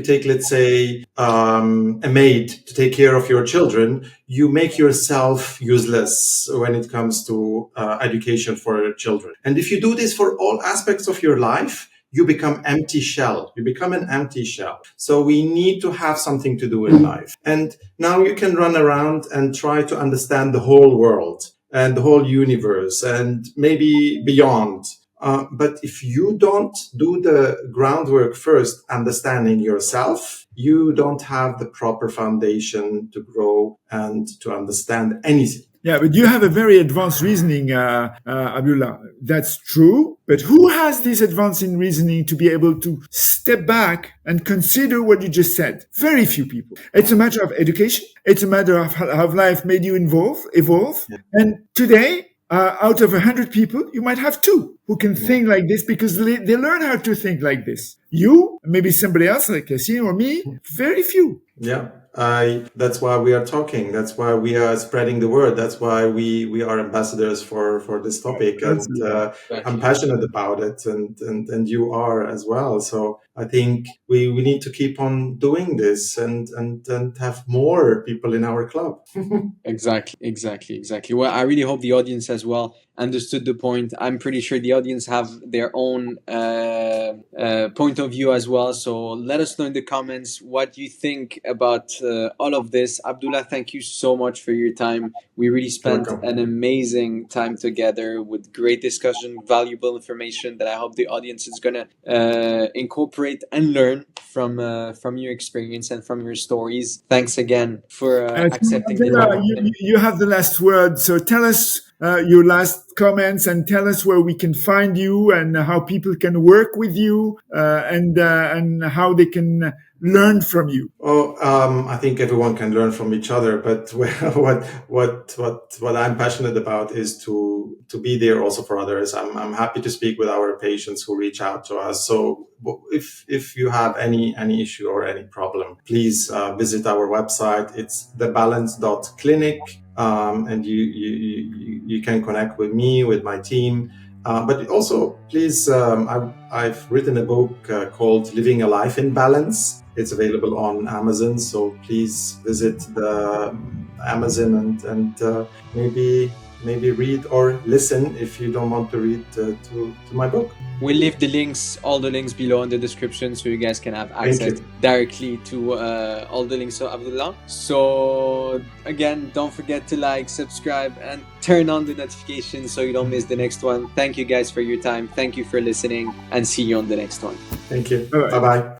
take, let's say, a maid to take care of your children, you make yourself useless when it comes to education for children. And if you do this for all aspects of your life, you become empty shell. You become an empty shell. So we need to have something to do in life. And now you can run around and try to understand the whole world and the whole universe and maybe beyond. But if you don't do the groundwork first, understanding yourself, you don't have the proper foundation to grow and to understand anything. Yeah, but you have a very advanced reasoning, Abdullah. That's true. But who has this advanced in reasoning to be able to step back and consider what you just said? Very few people. It's a matter of education. It's a matter of how life made you evolve. Yeah. And today, out of 100 people, you might have 2 who can think like this because they learn how to think like this. You, maybe somebody else like Yassine or me, very few. Yeah. That's why we are talking. That's why we are spreading the word. That's why we are ambassadors for this topic, and I'm passionate about it, and you are as well. So I think we need to keep on doing this and have more people in our club. Exactly. Well, I really hope the audience as well understood the point. I'm pretty sure the audience have their own point of view as well. So let us know in the comments what you think about all of this. Abdullah, thank you so much for your time. We really spent an amazing time together with great discussion, valuable information that I hope the audience is gonna incorporate and learn from your experience and from your stories. Thanks again for accepting the Abdullah, you have the last word. So tell us your last comments and tell us where we can find you and how people can work with you and how they can learn from you. Oh, I think everyone can learn from each other, but what I'm passionate about is to be there also for others. I'm happy to speak with our patients who reach out to us. So if you have any issue or any problem, please visit our website. It's thebalance.clinic, and you can connect with me, with my team. But also, please, I've written a book called Living a Life in Balance. It's available on Amazon, so please visit the Amazon and maybe read or listen if you don't want to read to my book. We'll leave all the links below in the description so you guys can have access directly to all the links of Abdullah. So again, don't forget to like, subscribe, and turn on the notifications so you don't miss the next one. Thank you guys for your time. Thank you for listening, and see you on the next one. Thank you. Bye-bye.